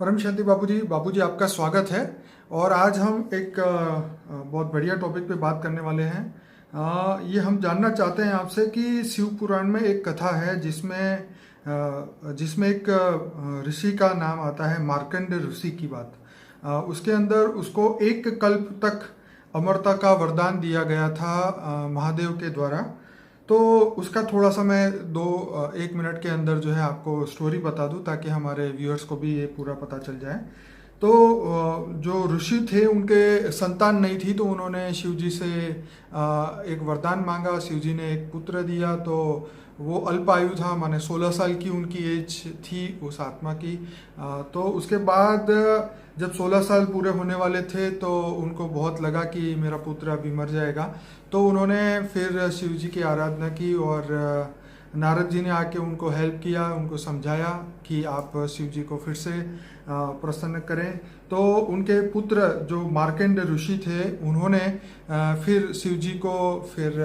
परम शांति बाबूजी आपका स्वागत है। और आज हम एक बहुत बढ़िया टॉपिक पे बात करने वाले हैं। ये हम जानना चाहते हैं आपसे कि शिव पुराण में एक कथा है जिसमें एक ऋषि का नाम आता है, मार्कंड ऋषि की बात। उसके अंदर उसको एक कल्प तक अमरता का वरदान दिया गया था महादेव के द्वारा। तो उसका थोड़ा सा मैं एक मिनट के अंदर जो है आपको स्टोरी बता दूं ताकि हमारे व्यूअर्स को भी ये पूरा पता चल जाए। तो जो ऋषि थे उनके संतान नहीं थी, तो उन्होंने शिव जी से एक वरदान मांगा। शिव जी ने एक पुत्र दिया। तो वो अल्प आयु था, माने 16 साल की उनकी एज थी उस आत्मा की। तो उसके बाद जब 16 साल पूरे होने वाले थे तो उनको बहुत लगा कि मेरा पुत्र अभी मर जाएगा। तो उन्होंने फिर शिव जी की आराधना की और नारद जी ने आके उनको हेल्प किया, उनको समझाया कि आप शिव जी को फिर से प्रसन्न करें। तो उनके पुत्र जो मार्कंड ऋषि थे उन्होंने फिर शिव जी को फिर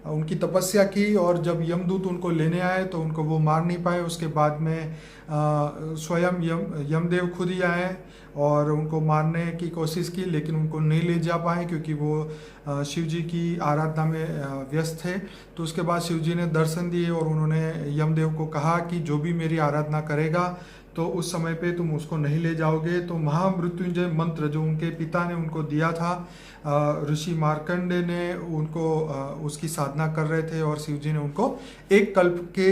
उनकी तपस्या की, और जब यमदूत उनको लेने आए तो उनको वो मार नहीं पाए। उसके बाद में स्वयं यमदेव खुद ही आए और उनको मारने की कोशिश की, लेकिन उनको नहीं ले जा पाए क्योंकि वो शिव जी की आराधना में व्यस्त थे। तो उसके बाद शिव जी ने दर्शन दिए और उन्होंने यमदेव को कहा कि जो भी मेरी आराधना करेगा तो उस समय पे तुम उसको नहीं ले जाओगे। तो महामृत्युंजय मंत्र जो उनके पिता ने उनको दिया था, ऋषि मार्कंडे ने उनको उसकी साधना कर रहे थे और शिव जी ने उनको एक कल्प के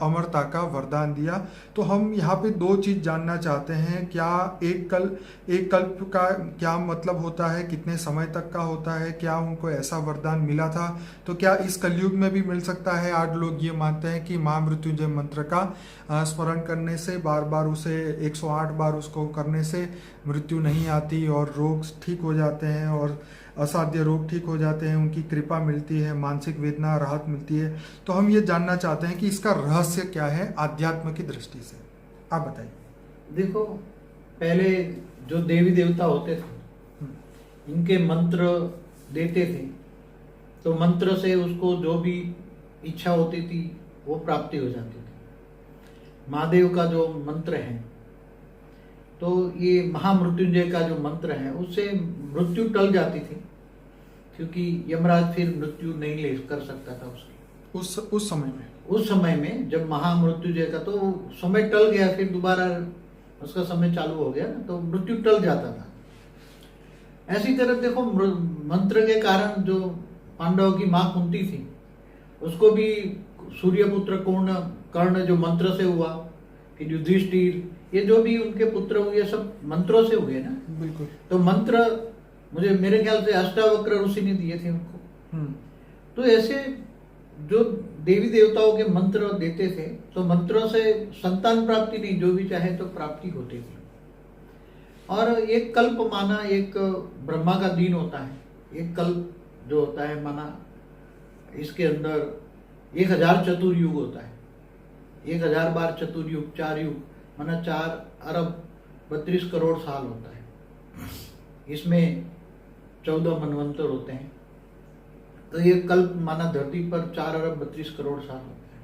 अमरता का वरदान दिया। तो हम यहाँ पे दो चीज जानना चाहते हैं। क्या एक कल्प का क्या मतलब होता है, कितने समय तक का होता है, क्या उनको ऐसा वरदान मिला था, तो क्या इस कलयुग में भी मिल सकता है। आज लोग ये मानते हैं कि महामृत्युंजय मंत्र का स्मरण करने से, बार बार उसे 108 बार उसको करने से मृत्यु नहीं आती और रोग ठीक हो जाते हैं और असाध्य रोग ठीक हो जाते हैं, उनकी कृपा मिलती है, मानसिक वेदना राहत मिलती है। तो हम ये जानना चाहते हैं कि इसका रहस्य क्या है आध्यात्म की दृष्टि से, आप बताइए। देखो, पहले जो देवी देवता होते थे इनके मंत्र देते थे, तो मंत्र से उसको जो भी इच्छा होती थी वो प्राप्ति हो जाती थी। महादेव का जो मंत्र है, तो ये महामृत्युंजय का जो मंत्र है, उससे मृत्यु टल जाती थी, क्योंकि यमराज फिर मृत्यु नहीं ले कर सकता था उसकी उस समय में जब महामृत्युंजय का तो समय टल गया, फिर दोबारा उसका समय चालू हो गया ना, तो मृत्यु टल जाता था। ऐसी तरह देखो, मंत्र के कारण जो पांडवों की मां कुंती थी, उसको भी सूर्यपुत्र कर्ण जो मंत्र से हुआ कि युधिष्ठिर, ये जो भी उनके पुत्र हुए सब मंत्रों से हुए ना। बिल्कुल। तो मंत्र मेरे ख्याल से अष्टावक्र ऋषि ने दिए थे उनको। तो ऐसे जो देवी देवताओं के मंत्र देते थे, तो मंत्रों से संतान प्राप्ति नहीं, जो भी चाहे तो प्राप्ति होती थी। और एक कल्प माना एक ब्रह्मा का दिन होता है। एक कल्प जो होता है माना, इसके अंदर 1000 चतुर्युग होता है। 1000 बार चतुर्युग, 4 युग माना 4 अरब 32 करोड़ साल होता है। इसमें 14 मनवंतर होते हैं। तो ये कल्प माना धरती पर 4 अरब 32 करोड़ साल होता है,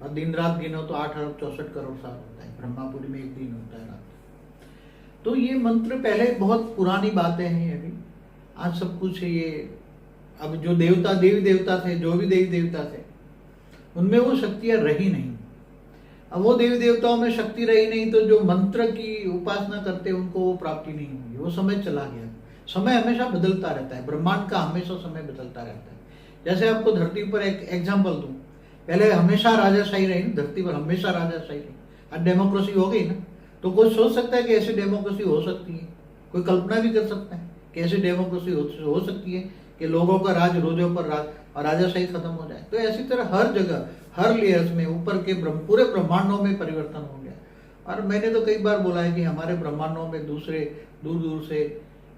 और दिन रात गिनो तो 8 अरब 64 करोड़ साल होता है। ब्रह्मापुरी में एक दिन होता है रात। तो ये मंत्र पहले बहुत पुरानी बातें हैं। अभी आज सब कुछ ये, अब जो देवी देवता थे, जो भी देवी देवता थे, उनमें वो शक्तियां रही नहीं। अब वो देवी देवताओं में शक्ति रही नहीं, तो जो मंत्र की उपासना करते उनको वो प्राप्ति नहीं होगी। वो समय चला गया। समय हमेशा बदलता रहता है, ब्रह्मांड का हमेशा समय बदलता रहता है। जैसे आपको धरती पर एक एग्जाम्पल दूं, पहले हमेशा राजाशाही रही धरती पर, हमेशा राजाशाही रही। आज डेमोक्रेसी हो गई ना, तो कोई सोच सकता है कि ऐसी डेमोक्रेसी हो सकती है? कोई कल्पना भी कर सकता है कि ऐसी डेमोक्रेसी हो सकती है कि लोगों का राज रोजों पर राज और राजाशाही खत्म हो जाए। तो ऐसी तरह हर जगह, हर लेयर्स में, ऊपर के पूरे ब्रह्मांडों में परिवर्तन हो गया। और मैंने तो कई बार बोला है कि हमारे ब्रह्मांडों में दूसरे दूर दूर से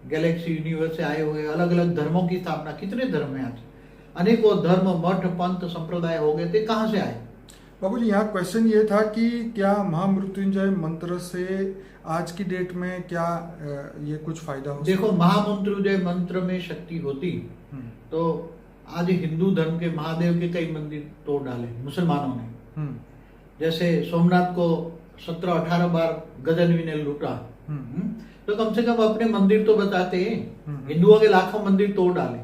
गैलेक्सी, यूनिवर्स से आए हुए अलग अलग धर्मों की स्थापना, कितने धर्म है आज, अनेकों धर्म, मठ, पंथ, संप्रदाय हो गए थे। कहाँ से आए बाबूजी? यहाँ क्वेश्चन ये था कि क्या महामृत्युंजय मंत्र से आज की डेट में क्या ये कुछ फायदा हो? देखो, महामृत्युंजय मंत्र में शक्ति होती तो आज हिंदू धर्म के महादेव के कई मंदिर तोड़ डाले मुसलमानों ने। जैसे सोमनाथ को 17-18 बार गजनवी ने लूटा, तो कम से कम अपने मंदिर तो बचाते हैं। हिंदुओं के लाखों मंदिर तोड़ डाले,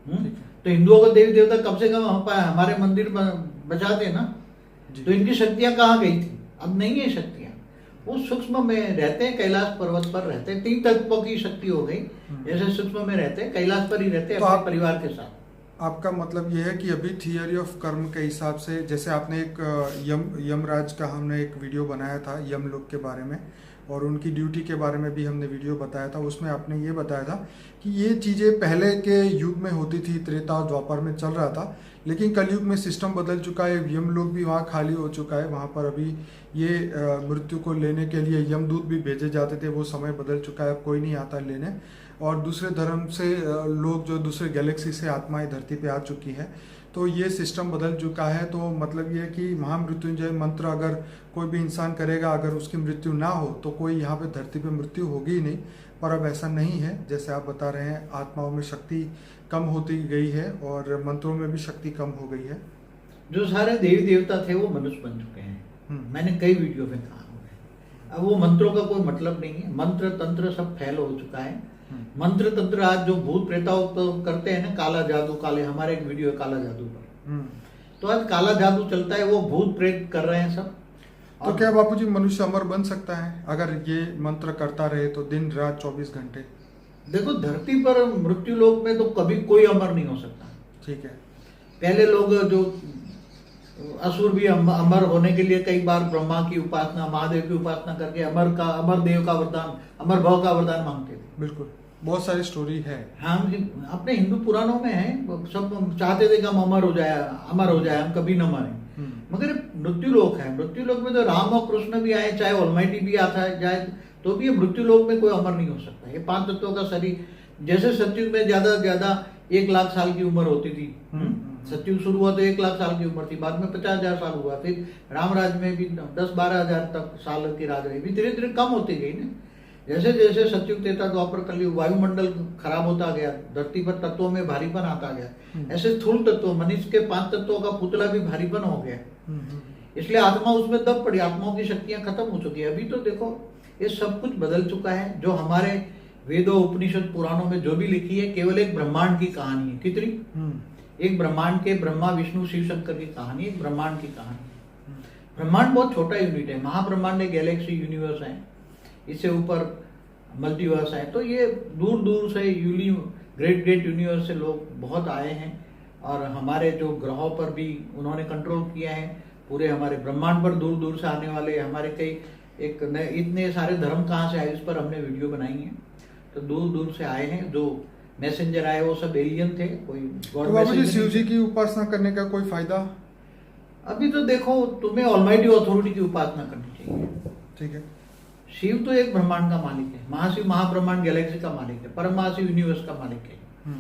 तो हिंदुओं का देवी देवता कम से कम हमारे मंदिर बचाते ना। तो इनकी शक्तियां कहाँ गई थी? अब नहीं है शक्तियां, वो सूक्ष्म में रहते हैं, कैलाश पर्वत पर रहते हैं। 3 तत्वों की शक्ति हो गई, जैसे सूक्ष्म में रहते हैं, कैलाश पर ही रहते हैं, अपने परिवार के साथ। आपका मतलब ये है कि अभी थियरी ऑफ कर्म के हिसाब से, जैसे आपने एक यमराज का हमने एक वीडियो बनाया था यमलोक के बारे में, और उनकी ड्यूटी के बारे में भी हमने वीडियो बताया था। उसमें आपने ये बताया था कि ये चीज़ें पहले के युग में होती थी, त्रेता और द्वापर में चल रहा था, लेकिन कलयुग में सिस्टम बदल चुका है, यमलोक भी वहाँ खाली हो चुका है। वहाँ पर अभी ये मृत्यु को लेने के लिए यमदूत भी भेजे जाते थे, वो समय बदल चुका है, अब कोई नहीं आता लेने। और दूसरे धर्म से लोग जो दूसरे गैलेक्सी से आत्माएं धरती पे आ चुकी है, तो ये सिस्टम बदल चुका है। तो मतलब ये कि महामृत्युंजय मंत्र अगर कोई भी इंसान करेगा, अगर उसकी मृत्यु ना हो तो कोई यहाँ पे धरती पे मृत्यु होगी ही नहीं। पर अब ऐसा नहीं है, जैसे आप बता रहे हैं, आत्माओं में शक्ति कम होती गई है और मंत्रों में भी शक्ति कम हो गई है। जो सारे देवी देवता थे वो मनुष्य बन चुके हैं, मैंने कई वीडियो में कहा है। अब वो मंत्रों का कोई मतलब नहीं है, मंत्र तंत्र सब फैल हो चुका है। मंत्र तंत्र आज जो भूत प्रेताओं तो करते हैं ना, काला जादू, काले, हमारे एक वीडियो है काला जादू पर, तो आज काला जादू चलता है, वो भूत प्रेत कर रहे हैं सब। तो क्या बापूजी मनुष्य अमर बन सकता है अगर ये मंत्र करता रहे तो, दिन रात 24 घंटे? देखो, धरती पर मृत्यु लोक में तो कभी कोई अमर नहीं हो सकता। ठीक है। पहले लोग जो असुर भी अमर होने के लिए कई बार ब्रह्मा की उपासना, महादेव की उपासना करके अमर देव का वरदान, अमर भव का वरदान मांगते थे। बिल्कुल, बहुत सारी स्टोरी है। हाँ, अपने हिंदू पुराणों में है, सब चाहते थे कि हम अमर हो जाए, हम कभी न मरें। मगर मृत्यु लोक है, मृत्यु लोक में तो राम और कृष्ण भी आए, चाहे ऑलमाइटी भी आता है जाए, तो भी ये मृत्यु लोक में कोई अमर नहीं हो सकता। ये 5 तत्वों का शरीर, जैसे सतयुग में ज्यादा से ज्यादा 1 लाख साल की उम्र होती थी। सतयुग शुरू हुआ तो 1 लाख साल की उम्र थी, बाद में 50,000 साल हुआ, फिर राम राज में भी 10-12 हजार तक साल की राज रही, भी धीरे धीरे कम होती गई ना। जैसे जैसे सतयुग, त्रेता, द्वापर, कलयुग, वायुमंडल खराब होता गया, धरती पर तत्वों में भारीपन आता गया, ऐसे स्थूल तत्व, मनुष्य के 5 तत्वों का पुतला भी भारीपन हो गया, इसलिए आत्मा उसमें दब पड़ी, आत्माओं की शक्तियां खत्म हो चुकी है। अभी तो देखो ये सब कुछ बदल चुका है। जो हमारे वेदों, उपनिषद, पुराणों में जो भी लिखी है, केवल एक ब्रह्मांड की कहानी है। कितनी? एक ब्रह्मांड के ब्रह्मा, विष्णु, शिव शंकर की कहानी, एक ब्रह्मांड की कहानी। ब्रह्मांड बहुत छोटा यूनिट है, महाब्रह्मांड एक गैलेक्सी, यूनिवर्स है, इससे ऊपर मल्टीवर्स है। तो ये दूर दूर से ग्रेट यूनिवर्स से लोग बहुत आए हैं, और हमारे जो ग्रहों पर भी उन्होंने कंट्रोल किया है। पूरे हमारे ब्रह्मांड पर दूर दूर से आने वाले हमारे इतने सारे धर्म कहाँ से आए, इस पर हमने वीडियो बनाई है। तो दूर दूर से आए हैं, जो मैसेंजर आए वो सब एलियन थे, कोई गॉड मैसेंजर। शिव जी की उपासना करने का कोई फायदा? अभी तो देखो, तुम्हें ऑलमाइटी अथॉरिटी की उपासना करनी चाहिए। ठीक है। शिव तो एक ब्रह्मांड का मालिक है, महाशिव महाब्रह्मांड गैलेक्सी का मालिक है, परम महाशिव यूनिवर्स का मालिक है।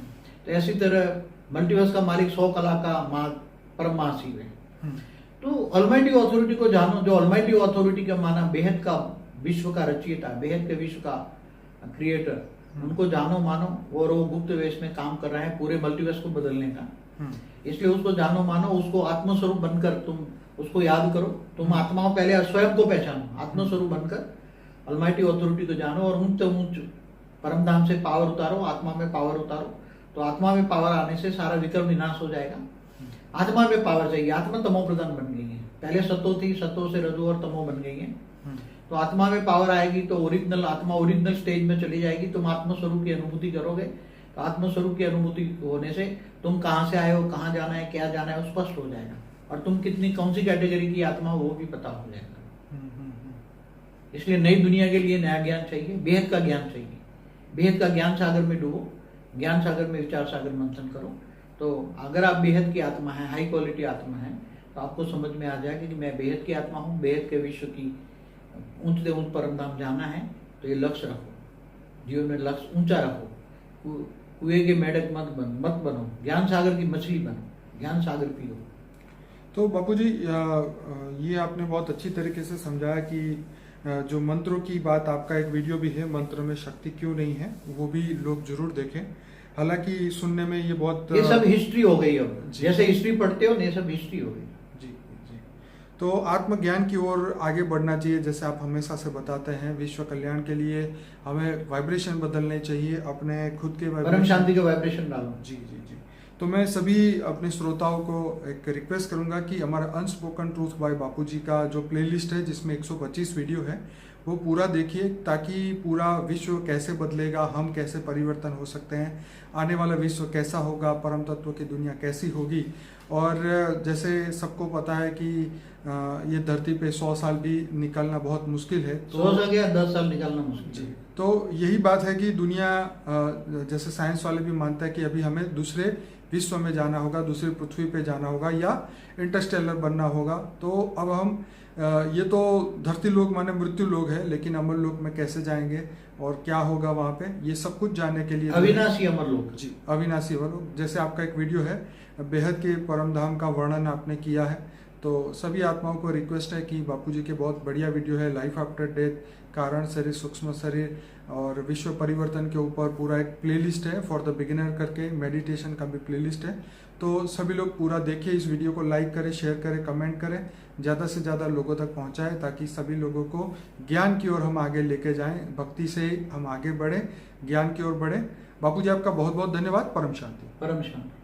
तो ऐसी तरह मल्टीवर्स का मालिक 100 कला का परम महाशिव है। तो ऑलमाइटी अथॉरिटी को जानो, जो ऑलमाइटी अथॉरिटी का माना बेहद का विश्व का रचयिता, बेहद के विश्व का क्रिएटर, उनको जानो मानो, और वो गुप्त वेश में काम कर रहे हैं पूरे मल्टीवर्स को बदलने का। इसलिए उसको जानो मानो, उसको आत्मस्वरूप बनकर तुम उसको याद करो। तुम आत्माओं पहले स्वयं को पहचानो, आत्मस्वरूप बनकर ऑलमाइटी अथॉरिटी को जानो, और ऊंच ऊंच परम धाम से पावर उतारो, आत्मा में पावर उतारो। तो आत्मा में पावर आने से सारा विकर्म विनाश हो जाएगा। आत्मा में पावर चाहिए, आत्मा तमो प्रधान बन गई है, पहले सतो थी, सतो से रजो और तमो बन गई है। तो आत्मा में पावर आएगी तो ओरिजिनल आत्मा ओरिजिनल स्टेज में चली जाएगी, तुम आत्मस्वरूप की अनुभूति करोगे। तो आत्मस्वरूप की अनुभूति होने से तुम कहाँ से आए हो, कहाँ जाना है, क्या जाना है, स्पष्ट हो जाएगा, और तुम कौन सी कैटेगरी की आत्मा हो वो भी पता हो जाएगा। इसलिए नई दुनिया के लिए नया ज्ञान चाहिए, बेहद का ज्ञान चाहिए। बेहद का ज्ञान सागर में डूबो, ज्ञान सागर में विचार सागर मंथन करो। तो अगर आप बेहद की आत्मा है, हाई क्वालिटी आत्मा है, तो आपको समझ में आ जाएगा कि मैं बेहद की आत्मा हूँ, बेहद के विश्व की ऊंच से ऊंच परम धाम जाना है। तो ये लक्ष्य रखो, जीवन में लक्ष्य ऊंचा रखो। कुएं के मेढक मत बनो, ज्ञान सागर की मछली बनो, ज्ञान सागर पियो। तो बापू जी, ये आपने बहुत अच्छी तरीके से समझाया कि जो मंत्रों की बात, आपका एक वीडियो भी है, मंत्र में शक्ति क्यों नहीं है, वो भी लोग जरूर देखें। हालांकि सुनने में ये बहुत, ये सब हिस्ट्री हो गई। अब जैसे हिस्ट्री पढ़ते हो, ये सब हिस्ट्री हो गई। जी जी। तो आत्मज्ञान की ओर आगे बढ़ना चाहिए, जैसे आप हमेशा से बताते हैं। विश्व कल्याण के लिए हमें वाइब्रेशन बदलने चाहिए, अपने खुद के परम शांति के वाइब्रेशन डालो। जी जी जी। तो मैं सभी अपने श्रोताओं को एक रिक्वेस्ट करूंगा कि हमारा अनस्पोकन ट्रूथ बाय बापूजी का जो प्लेलिस्ट है, जिसमें 125 वीडियो है, वो पूरा देखिए, ताकि पूरा विश्व कैसे बदलेगा, हम कैसे परिवर्तन हो सकते हैं, आने वाला विश्व कैसा होगा, परम तत्व की दुनिया कैसी होगी। और जैसे सबको पता है कि ये धरती पे 100 साल भी निकलना बहुत मुश्किल है। 100 साल या 10 साल निकालना मुश्किल जी। है। तो यही बात है कि दुनिया, जैसे साइंस वाले भी मानते हैं कि अभी हमें दूसरे विश्व में जाना होगा, दूसरी पृथ्वी पे जाना होगा या इंटरस्टेलर बनना होगा। तो अब हम ये तो धरती लोक माने मृत्यु लोक है, लेकिन अमर लोक में कैसे जाएंगे और क्या होगा वहाँ पे, ये सब कुछ जानने के लिए अविनाशी अमर लोक। जी, अविनाशी अमर लोक। जैसे आपका एक वीडियो है, बेहद के परम धाम का वर्णन आपने किया है। तो सभी आत्माओं को रिक्वेस्ट है कि बापूजी के बहुत बढ़िया वीडियो है, लाइफ आफ्टर डेथ, कारण शरीर, सूक्ष्म शरीर और विश्व परिवर्तन के ऊपर पूरा एक प्लेलिस्ट है फॉर द बिगिनर करके, मेडिटेशन का भी प्लेलिस्ट है। तो सभी लोग पूरा देखिए, इस वीडियो को लाइक करें, शेयर करें, कमेंट करें, ज़्यादा से ज़्यादा लोगों तक पहुंचाएं, ताकि सभी लोगों को ज्ञान की ओर हम आगे लेके जाएं, भक्ति से हम आगे बढ़ें, ज्ञान की ओर बढ़ें। बापूजी आपका बहुत बहुत धन्यवाद। परम शांति। परम शांति।